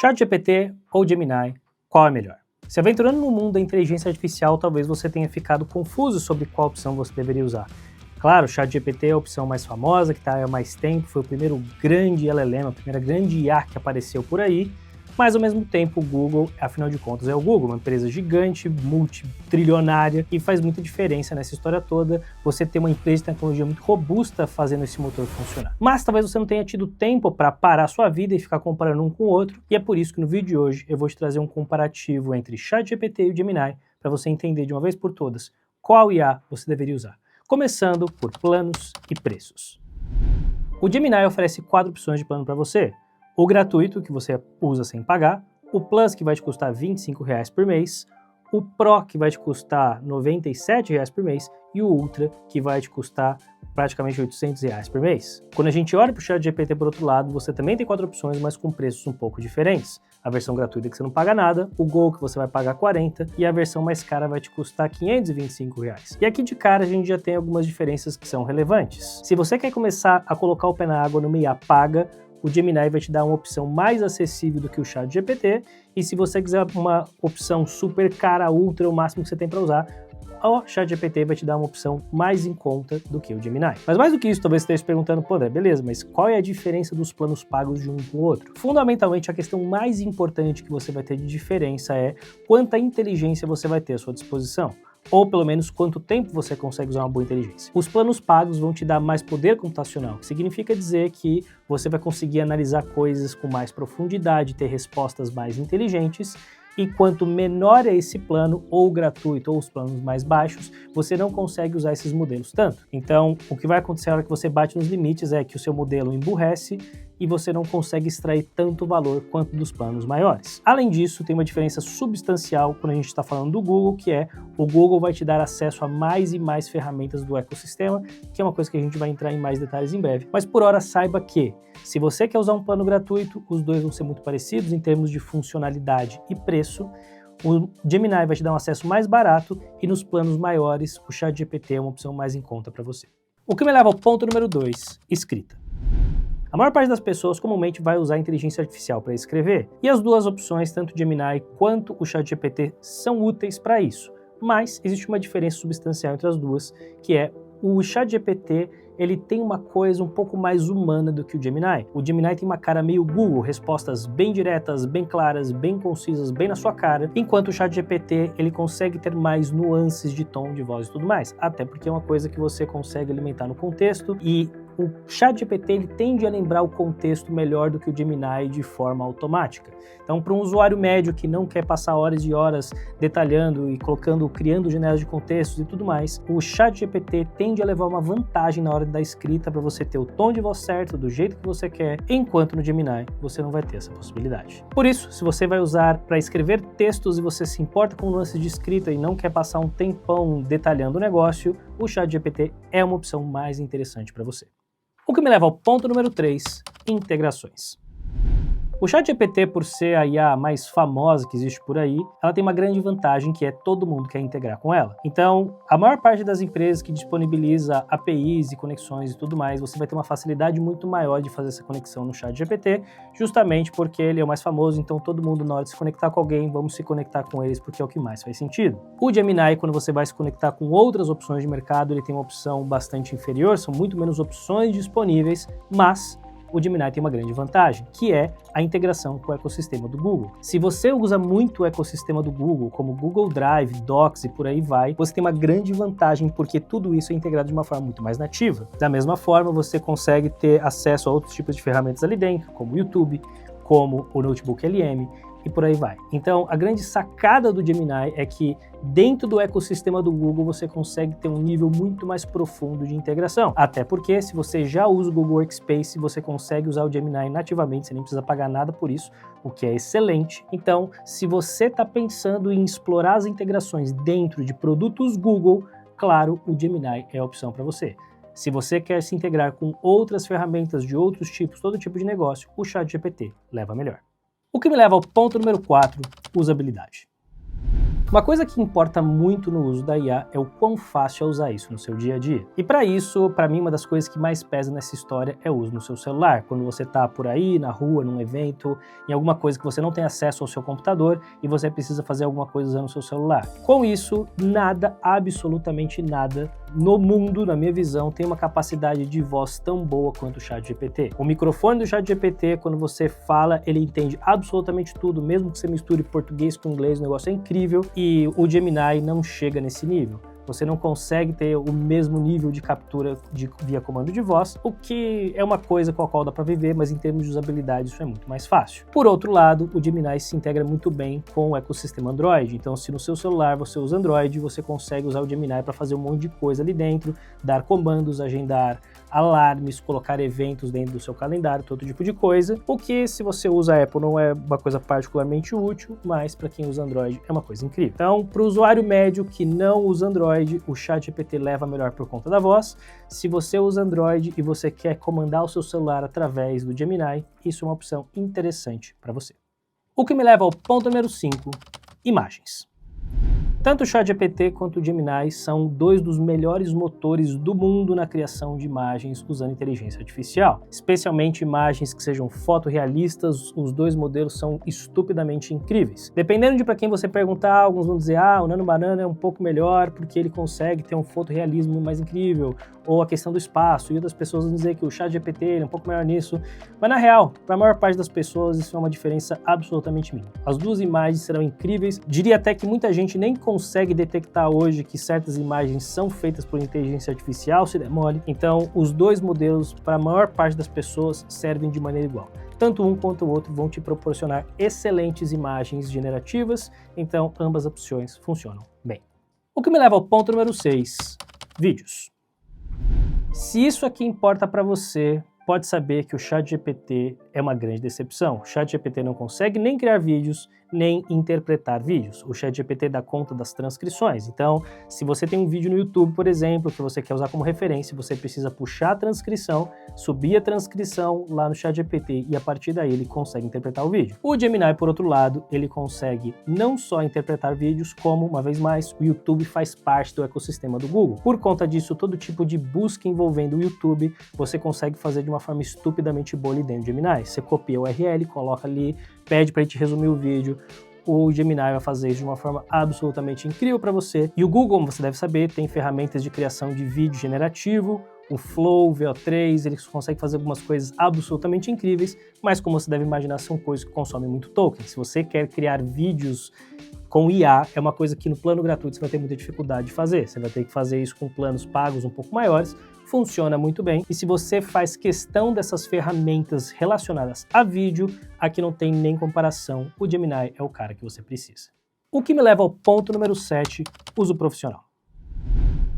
ChatGPT ou Gemini, qual é melhor? Se aventurando no mundo da inteligência artificial, talvez você tenha ficado confuso sobre qual opção você deveria usar. Claro, o ChatGPT é a opção mais famosa, que está há mais tempo, foi o primeiro grande LLM, a primeira grande IA que apareceu por aí, mas ao mesmo tempo o Google, afinal de contas, é o Google, uma empresa gigante, multitrilionária, e faz muita diferença nessa história toda você ter uma empresa de tecnologia muito robusta fazendo esse motor funcionar. Mas talvez você não tenha tido tempo para parar a sua vida e ficar comparando um com o outro, e é por isso que no vídeo de hoje eu vou te trazer um comparativo entre ChatGPT e o Gemini, para você entender de uma vez por todas qual IA você deveria usar. Começando por planos e preços. O Gemini oferece 4 opções de plano para você. O gratuito, que você usa sem pagar, o Plus, que vai te custar R$ 25 por mês, o Pro, que vai te custar R$ 97 por mês, e o Ultra, que vai te custar praticamente R$ 800 por mês. Quando a gente olha para o ChatGPT por outro lado, você também tem 4 opções, mas com preços um pouco diferentes. A versão gratuita que você não paga nada, o Go que você vai pagar 40 e a versão mais cara vai te custar R$ 525. E aqui de cara a gente já tem algumas diferenças que são relevantes. Se você quer começar a colocar o pé na água numa IA paga, o Gemini vai te dar uma opção mais acessível do que o ChatGPT, e se você quiser uma opção super cara, ultra, o máximo que você tem para usar, o ChatGPT vai te dar uma opção mais em conta do que o Gemini. Mas mais do que isso, talvez você esteja se perguntando, pô, André, beleza, mas qual é a diferença dos planos pagos de um com o outro? Fundamentalmente, a questão mais importante que você vai ter de diferença é quanta inteligência você vai ter à sua disposição, ou pelo menos quanto tempo você consegue usar uma boa inteligência. Os planos pagos vão te dar mais poder computacional, que significa dizer que você vai conseguir analisar coisas com mais profundidade, ter respostas mais inteligentes, e quanto menor é esse plano, ou gratuito, ou os planos mais baixos, você não consegue usar esses modelos tanto. Então, o que vai acontecer na hora que você bate nos limites é que o seu modelo emburrece e você não consegue extrair tanto valor quanto dos planos maiores. Além disso, tem uma diferença substancial quando a gente está falando do Google, que é o Google vai te dar acesso a mais e mais ferramentas do ecossistema, que é uma coisa que a gente vai entrar em mais detalhes em breve. Mas por hora, saiba que, se você quer usar um plano gratuito, os dois vão ser muito parecidos em termos de funcionalidade e preço. O Gemini vai te dar um acesso mais barato e nos planos maiores, o ChatGPT é uma opção mais em conta para você. O que me leva ao ponto número 2, escrita. A maior parte das pessoas comumente vai usar a inteligência artificial para escrever, e as duas opções, tanto o Gemini quanto o ChatGPT, são úteis para isso. Mas existe uma diferença substancial entre as duas, que é o ChatGPT, ele tem uma coisa um pouco mais humana do que o Gemini. O Gemini tem uma cara meio Google, respostas bem diretas, bem claras, bem concisas, bem na sua cara, enquanto o ChatGPT, ele consegue ter mais nuances de tom de voz e tudo mais, até porque é uma coisa que você consegue alimentar no contexto, e o ChatGPT ele tende a lembrar o contexto melhor do que o Gemini de forma automática. Então, para um usuário médio que não quer passar horas e horas detalhando e criando janelas de contextos e tudo mais, o ChatGPT tende a levar uma vantagem na hora da escrita para você ter o tom de voz certo, do jeito que você quer, enquanto no Gemini você não vai ter essa possibilidade. Por isso, se você vai usar para escrever textos e você se importa com nuances de escrita e não quer passar um tempão detalhando o negócio, o ChatGPT é uma opção mais interessante para você. O que me leva ao ponto número 3, integrações. O ChatGPT, por ser a IA mais famosa que existe por aí, ela tem uma grande vantagem, que é todo mundo quer integrar com ela. Então, a maior parte das empresas que disponibiliza APIs e conexões e tudo mais, você vai ter uma facilidade muito maior de fazer essa conexão no ChatGPT, justamente porque ele é o mais famoso, então todo mundo, na hora de se conectar com alguém, vamos se conectar com eles porque é o que mais faz sentido. O Gemini, quando você vai se conectar com outras opções de mercado, ele tem uma opção bastante inferior, são muito menos opções disponíveis, mas o Gemini tem uma grande vantagem, que é a integração com o ecossistema do Google. Se você usa muito o ecossistema do Google, como Google Drive, Docs e por aí vai, você tem uma grande vantagem porque tudo isso é integrado de uma forma muito mais nativa. Da mesma forma, você consegue ter acesso a outros tipos de ferramentas ali dentro, como o YouTube, como o Notebook LM, e por aí vai. Então, a grande sacada do Gemini é que dentro do ecossistema do Google você consegue ter um nível muito mais profundo de integração. Até porque, se você já usa o Google Workspace, você consegue usar o Gemini nativamente, você nem precisa pagar nada por isso, o que é excelente. Então, se você está pensando em explorar as integrações dentro de produtos Google, claro, o Gemini é a opção para você. Se você quer se integrar com outras ferramentas de outros tipos, todo tipo de negócio, o ChatGPT leva melhor. O que me leva ao ponto número 4, usabilidade. Uma coisa que importa muito no uso da IA é o quão fácil é usar isso no seu dia a dia. E para isso, para mim, uma das coisas que mais pesa nessa história é o uso no seu celular. Quando você está por aí, na rua, num evento, em alguma coisa que você não tem acesso ao seu computador e você precisa fazer alguma coisa usando o seu celular. Com isso, nada, absolutamente nada, no mundo, na minha visão, tem uma capacidade de voz tão boa quanto o ChatGPT. O microfone do ChatGPT, quando você fala, ele entende absolutamente tudo, mesmo que você misture português com inglês, o negócio é incrível, e o Gemini não chega nesse nível. Você não consegue ter o mesmo nível de captura via comando de voz, o que é uma coisa com a qual dá para viver, mas em termos de usabilidade isso é muito mais fácil. Por outro lado, o Gemini se integra muito bem com o ecossistema Android, então se no seu celular você usa Android, você consegue usar o Gemini para fazer um monte de coisa ali dentro, dar comandos, agendar alarmes, colocar eventos dentro do seu calendário, todo tipo de coisa, o que se você usa Apple não é uma coisa particularmente útil, mas para quem usa Android é uma coisa incrível. Então, para o usuário médio que não usa Android, o ChatGPT leva melhor por conta da voz. Se você usa Android e você quer comandar o seu celular através do Gemini, isso é uma opção interessante para você. O que me leva ao ponto número 5, imagens. Tanto o ChatGPT quanto o Gemini são dois dos melhores motores do mundo na criação de imagens usando inteligência artificial. Especialmente imagens que sejam fotorrealistas, os dois modelos são estupidamente incríveis. Dependendo de para quem você perguntar, alguns vão dizer o Nano Banana é um pouco melhor porque ele consegue ter um fotorrealismo mais incrível, ou a questão do espaço, e outras pessoas vão dizer que o ChatGPT é um pouco melhor nisso. Mas na real, para a maior parte das pessoas, isso é uma diferença absolutamente mínima. As duas imagens serão incríveis, diria até que muita gente nem consegue detectar hoje que certas imagens são feitas por inteligência artificial, se der mole. Então, os dois modelos, para a maior parte das pessoas, servem de maneira igual. Tanto um quanto o outro vão te proporcionar excelentes imagens generativas, então ambas opções funcionam bem. O que me leva ao ponto número 6, vídeos. Se isso aqui importa para você, pode saber que o ChatGPT é uma grande decepção. O ChatGPT não consegue nem criar vídeos, nem interpretar vídeos. O ChatGPT dá conta das transcrições. Então, se você tem um vídeo no YouTube, por exemplo, que você quer usar como referência, você precisa puxar a transcrição, subir a transcrição lá no ChatGPT e a partir daí ele consegue interpretar o vídeo. O Gemini, por outro lado, ele consegue não só interpretar vídeos, como, uma vez mais, o YouTube faz parte do ecossistema do Google. Por conta disso, todo tipo de busca envolvendo o YouTube, você consegue fazer de uma forma estupidamente boa ali dentro do Gemini. Você copia o URL, coloca ali, pede para ele te resumir o vídeo, o Gemini vai fazer isso de uma forma absolutamente incrível para você. E o Google, como você deve saber, tem ferramentas de criação de vídeo generativo, o Flow, VO3, eles conseguem fazer algumas coisas absolutamente incríveis, mas como você deve imaginar, são coisas que consomem muito token. Se você quer criar vídeos com IA, é uma coisa que no plano gratuito você vai ter muita dificuldade de fazer. Você vai ter que fazer isso com planos pagos um pouco maiores, funciona muito bem. E se você faz questão dessas ferramentas relacionadas a vídeo, aqui não tem nem comparação, o Gemini é o cara que você precisa. O que me leva ao ponto número 7, uso profissional.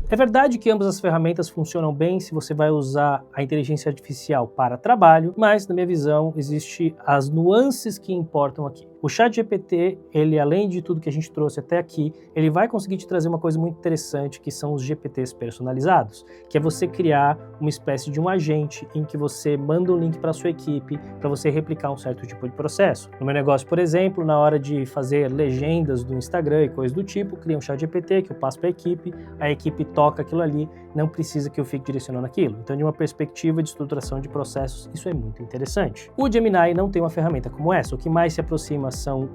É verdade que ambas as ferramentas funcionam bem se você vai usar a inteligência artificial para trabalho, mas na minha visão existem as nuances que importam aqui. O ChatGPT, ele além de tudo que a gente trouxe até aqui, ele vai conseguir te trazer uma coisa muito interessante que são os GPTs personalizados, que é você criar uma espécie de um agente em que você manda um link para a sua equipe para você replicar um certo tipo de processo. No meu negócio, por exemplo, na hora de fazer legendas do Instagram e coisas do tipo, cria um ChatGPT que eu passo para a equipe toca aquilo ali, não precisa que eu fique direcionando aquilo. Então, de uma perspectiva de estruturação de processos, isso é muito interessante. O Gemini não tem uma ferramenta como essa, o que mais se aproxima são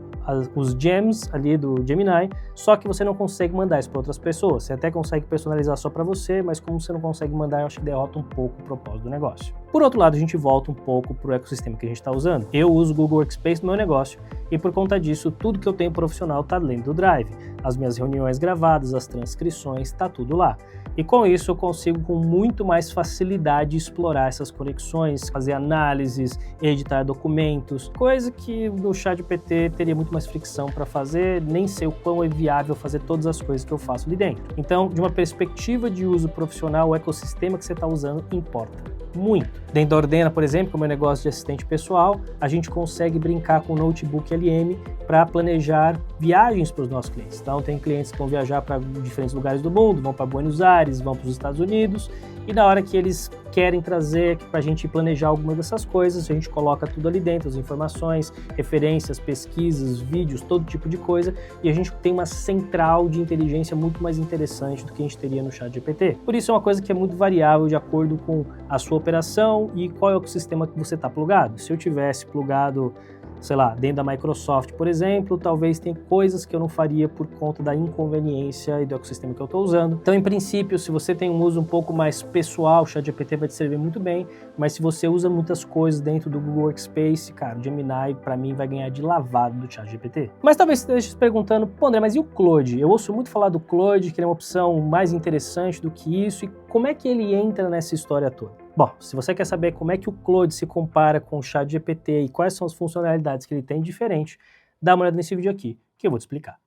os gems ali do Gemini, só que você não consegue mandar isso para outras pessoas. Você até consegue personalizar só para você, mas como você não consegue mandar, eu acho que derrota um pouco o propósito do negócio. Por outro lado, a gente volta um pouco para o ecossistema que a gente está usando. Eu uso o Google Workspace no meu negócio e por conta disso, tudo que eu tenho profissional está dentro do Drive. As minhas reuniões gravadas, as transcrições, está tudo lá. E com isso eu consigo com muito mais facilidade explorar essas conexões, fazer análises, editar documentos, coisa que no ChatGPT teria muito mais fricção para fazer, nem sei o quão é viável fazer todas as coisas que eu faço ali dentro. Então, de uma perspectiva de uso profissional, o ecossistema que você está usando importa muito. Dentro da Ordena, por exemplo, que é o meu negócio de assistente pessoal, a gente consegue brincar com o notebook LM para planejar viagens para os nossos clientes. Então, tem clientes que vão viajar para diferentes lugares do mundo, vão para Buenos Aires, vão para os Estados Unidos, e na hora que eles querem trazer para a gente planejar alguma dessas coisas, a gente coloca tudo ali dentro, as informações, referências, pesquisas, vídeos, todo tipo de coisa, e a gente tem uma central de inteligência muito mais interessante do que a gente teria no ChatGPT. Por isso é uma coisa que é muito variável de acordo com a sua operação e qual é o sistema que você está plugado. Se eu tivesse plugado, sei lá, dentro da Microsoft, por exemplo, talvez tenha coisas que eu não faria por conta da inconveniência e do ecossistema que eu estou usando. Então, em princípio, se você tem um uso um pouco mais pessoal, o ChatGPT vai te servir muito bem, mas se você usa muitas coisas dentro do Google Workspace, cara, o Gemini, para mim, vai ganhar de lavado do ChatGPT. Mas talvez você esteja se perguntando, pô, André, mas e o Claude? Eu ouço muito falar do Claude, que ele é uma opção mais interessante do que isso, e como é que ele entra nessa história toda? Bom, se você quer saber como é que o Claude se compara com o ChatGPT e quais são as funcionalidades que ele tem diferente, dá uma olhada nesse vídeo aqui, que eu vou te explicar.